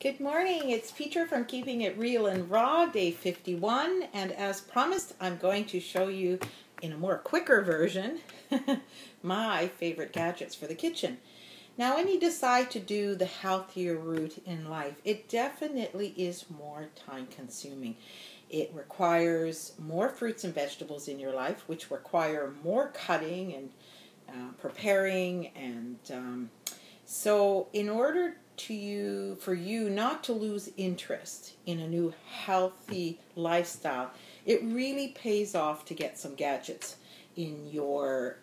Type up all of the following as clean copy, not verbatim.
Good morning, it's Peter from Keeping It Real and Raw, day 51, and as promised, I'm going to show you in a more quicker version my favorite gadgets for the kitchen. Now, when you decide to do the healthier route in life, it definitely is more time consuming. It requires more fruits and vegetables in your life, which require more cutting and preparing, and so in order for you not to lose interest in a new healthy lifestyle, it really pays off to get some gadgets in your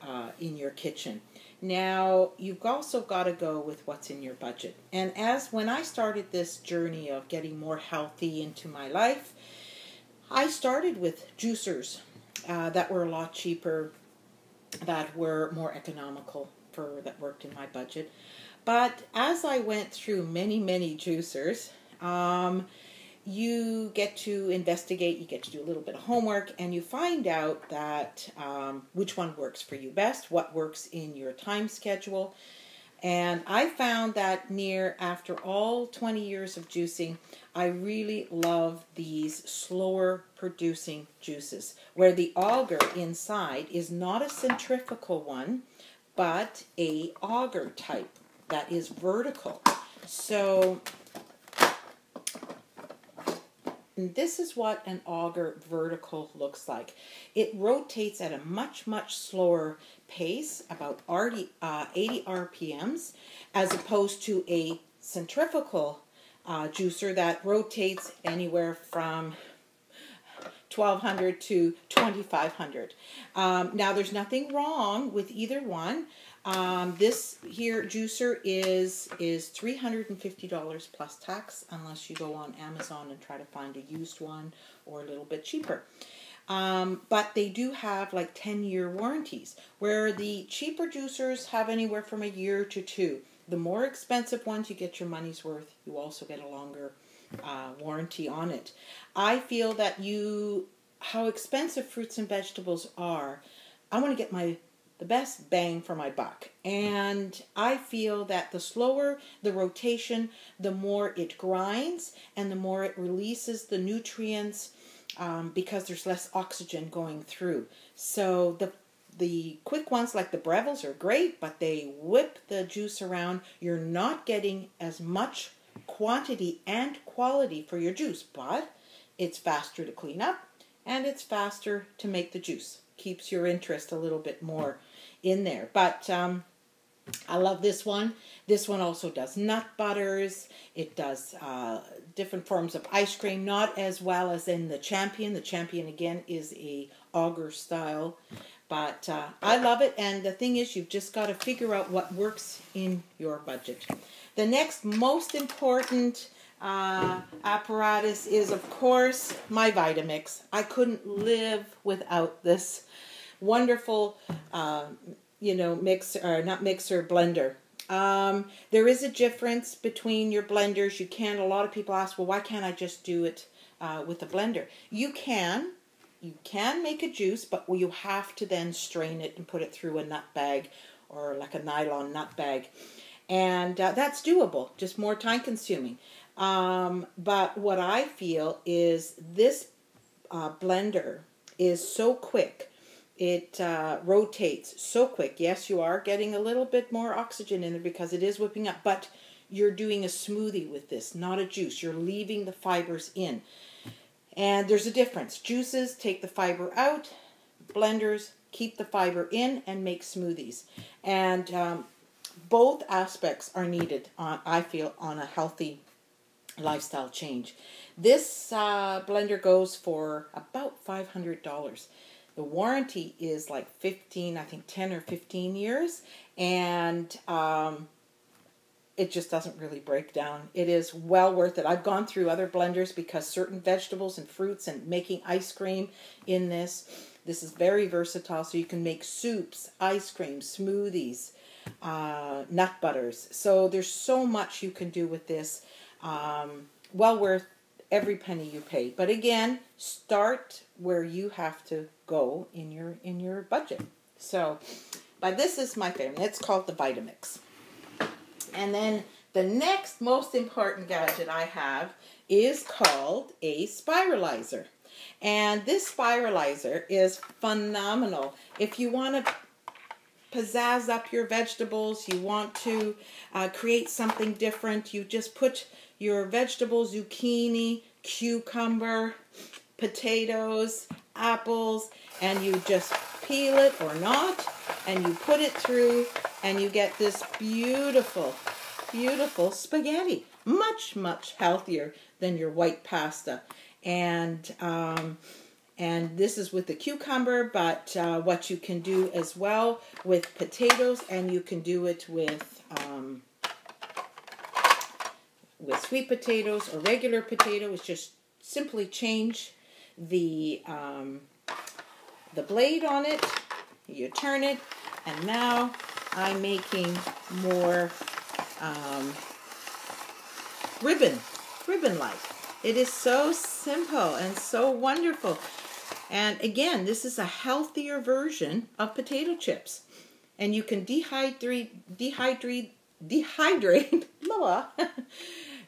kitchen. Now, you've also got to go with what's in your budget. And when I started this journey of getting more healthy into my life, I started with juicers that were a lot cheaper, that were more economical, that worked in my budget. But as I went through many juicers, you get to investigate, you get to do a little bit of homework, and you find out that which one works for you best, what works in your time schedule. And I found that after all 20 years of juicing, I really love these slower producing juices, where the auger inside is not a centrifugal one, but a auger type that is vertical. So this is what an auger vertical looks like. It rotates at a much slower pace, about 80 RPMs, as opposed to a centrifugal juicer that rotates anywhere from 1200 to 2500. Now, there's nothing wrong with either one. This here juicer is $350 plus tax, unless you go on Amazon and try to find a used one or a little bit cheaper. But they do have like 10-year warranties, where the cheaper juicers have anywhere from a year to 2. The more expensive ones, you get your money's worth. You also get a longer warranty on it. I feel that how expensive fruits and vegetables are, I want to get the best bang for my buck. And I feel that the slower the rotation, the more it grinds and the more it releases the nutrients, because there's less oxygen going through. So the quick ones like the Breville's are great, but they whip the juice around. You're not getting as much quantity and quality for your juice, but it's faster to clean up and it's faster to make the juice. Keeps your interest a little bit more in there. But I love this one. This one also does nut butters. It does different forms of ice cream, not as well as in the Champion. The Champion, again, is a auger style. But I love it, and the thing is, you've just got to figure out what works in your budget. The next most important apparatus is, of course, my Vitamix. I couldn't live without this wonderful, blender. There is a difference between your blenders. A lot of people ask, well, why can't I just do it with a blender? You can make a juice, but you have to then strain it and put it through a nut bag or like a nylon nut bag. And that's doable, just more time consuming. But what I feel is this blender is so quick. It rotates so quick. Yes, you are getting a little bit more oxygen in there because it is whipping up, but you're doing a smoothie with this, not a juice. You're leaving the fibers in. And there's a difference. Juices take the fiber out. Blenders keep the fiber in and make smoothies. And both aspects are needed, I feel, on a healthy lifestyle change. This blender goes for about $500. The warranty is like 10 or 15 years, and it just doesn't really break down. It is well worth it. I've gone through other blenders because certain vegetables and fruits and making ice cream in this. This is very versatile, so you can make soups, ice cream, smoothies, nut butters. So there's so much you can do with this. Well worth every penny you pay. But again, start where you have to go in your budget. So, but this is my favorite. It's called the Vitamix. And then The next most important gadget I have is called a spiralizer. And this spiralizer is phenomenal. If you want to pizzazz up your vegetables, you want to create something different, you just put your vegetables, zucchini, cucumber, potatoes, apples, and you just peel it or not, and you put it through, and you get this beautiful, beautiful spaghetti. Much, much healthier than your white pasta. And this is with the cucumber, but what you can do as well with potatoes, and you can do it with sweet potatoes or regular potatoes. Just simply change the blade on it. You turn it, and now I'm making more ribbon-like. It is so simple and so wonderful. And again, this is a healthier version of potato chips. And you can dehydrate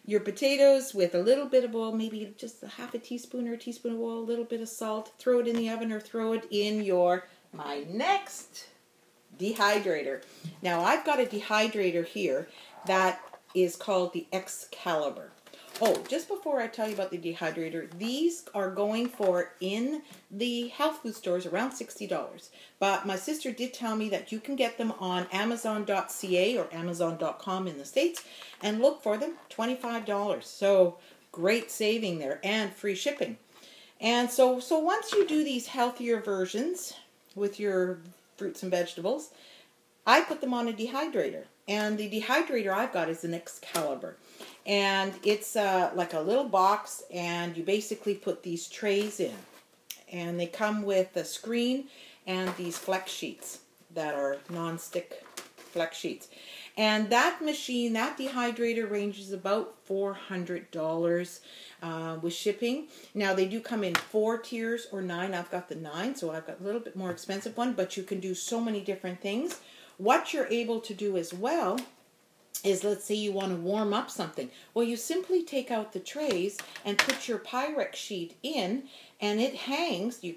your potatoes with a little bit of oil, maybe just a half a teaspoon or a teaspoon of oil, a little bit of salt. Throw it in the oven or throw it in my next dehydrator. Now I've got a dehydrator here that is called the Excalibur. Oh, just before I tell you about the dehydrator, these are going for, in the health food stores, around $60. But my sister did tell me that you can get them on Amazon.ca or Amazon.com in the States, and look for them, $25. So great saving there, and free shipping. And so once you do these healthier versions with your fruits and vegetables, I put them on a dehydrator. And the dehydrator I've got is an Excalibur. And it's like a little box, and you basically put these trays in. And they come with a screen and these flex sheets that are non-stick flex sheets. And that machine, that dehydrator, ranges about $400 with shipping. Now, they do come in 4 tiers or 9. I've got the 9, so I've got a little bit more expensive one. But you can do so many different things. What you're able to do as well is, let's say you want to warm up something. Well, you simply take out the trays and put your Pyrex sheet in, and it hangs. You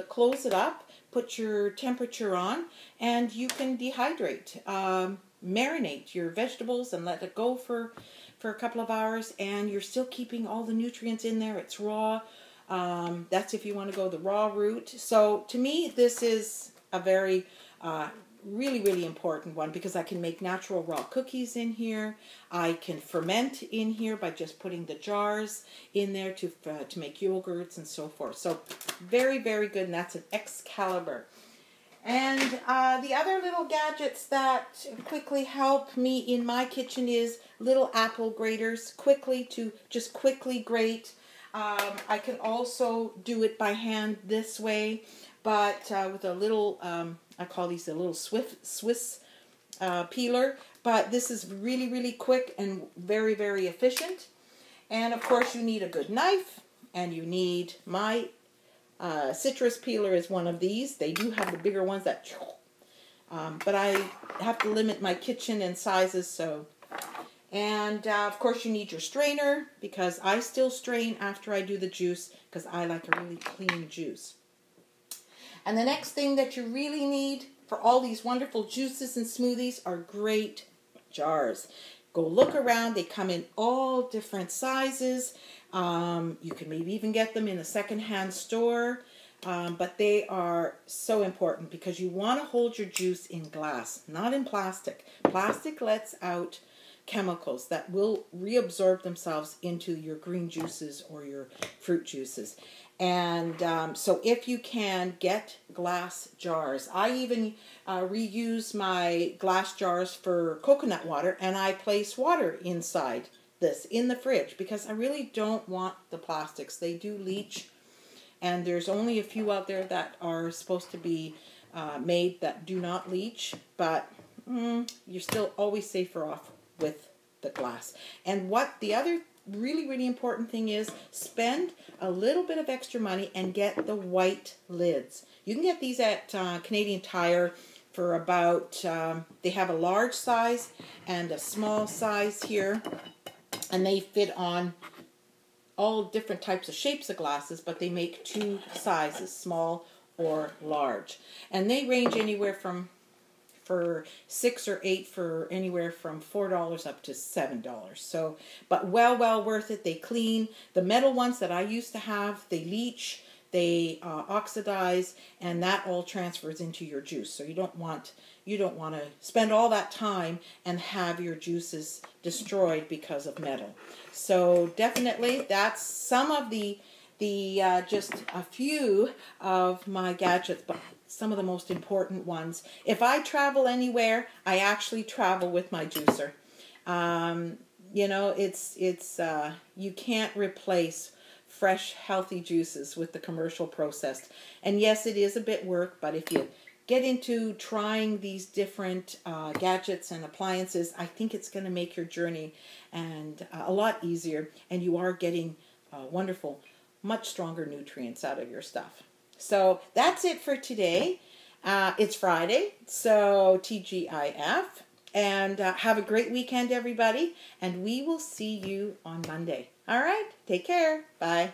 close it up, put your temperature on, and you can dehydrate, marinate your vegetables and let it go for a couple of hours, and you're still keeping all the nutrients in there. It's raw. That's if you want to go the raw route. So to me, this is a very really, really important one, because I can make natural raw cookies in here. I can ferment in here by just putting the jars in there to make yogurts and so forth. So very, very good, and that's an Excalibur. And the other little gadgets that quickly help me in my kitchen is little apple graters, just quickly grate. I can also do it by hand this way, but with a little, I call these a little Swiss peeler. But this is really, really quick and very, very efficient. And of course, you need a good knife, and you need my citrus peeler is one of these. They do have the bigger ones that, but I have to limit my kitchen and sizes, so. And of course, you need your strainer, because I still strain after I do the juice, because I like a really clean juice. And the next thing that you really need for all these wonderful juices and smoothies are great jars. Go look around. They come in all different sizes. You can maybe even get them in a secondhand store. But they are so important, because you want to hold your juice in glass, not in plastic. Plastic lets out chemicals that will reabsorb themselves into your green juices or your fruit juices. And so if you can, get glass jars. I even reuse my glass jars for coconut water, and I place water inside this in the fridge, because I really don't want the plastics. They do leach, and there's only a few out there that are supposed to be made that do not leach, but you're still always safer off with the glass. And what the other really, really important thing is, spend a little bit of extra money and get the white lids. You can get these at Canadian Tire for about, they have a large size and a small size here, and they fit on all different types of shapes of glasses, but they make two sizes, small or large. And they range anywhere from, for 6 or 8, for anywhere from $4 up to $7. So, but well worth it. They clean. The metal ones that I used to have, they leach, they oxidize, and that all transfers into your juice. So you don't want to spend all that time and have your juices destroyed because of metal. So definitely, that's some of the just a few of my gadgets, but some of the most important ones. If I travel anywhere, I actually travel with my juicer. You know, it's you can't replace fresh, healthy juices with the commercial processed. And yes, it is a bit work, but if you get into trying these different gadgets and appliances, I think it's going to make your journey and a lot easier, and you are getting wonderful, much stronger nutrients out of your stuff. So that's it for today. It's Friday, so TGIF. And have a great weekend, everybody. And we will see you on Monday. All right? Take care. Bye.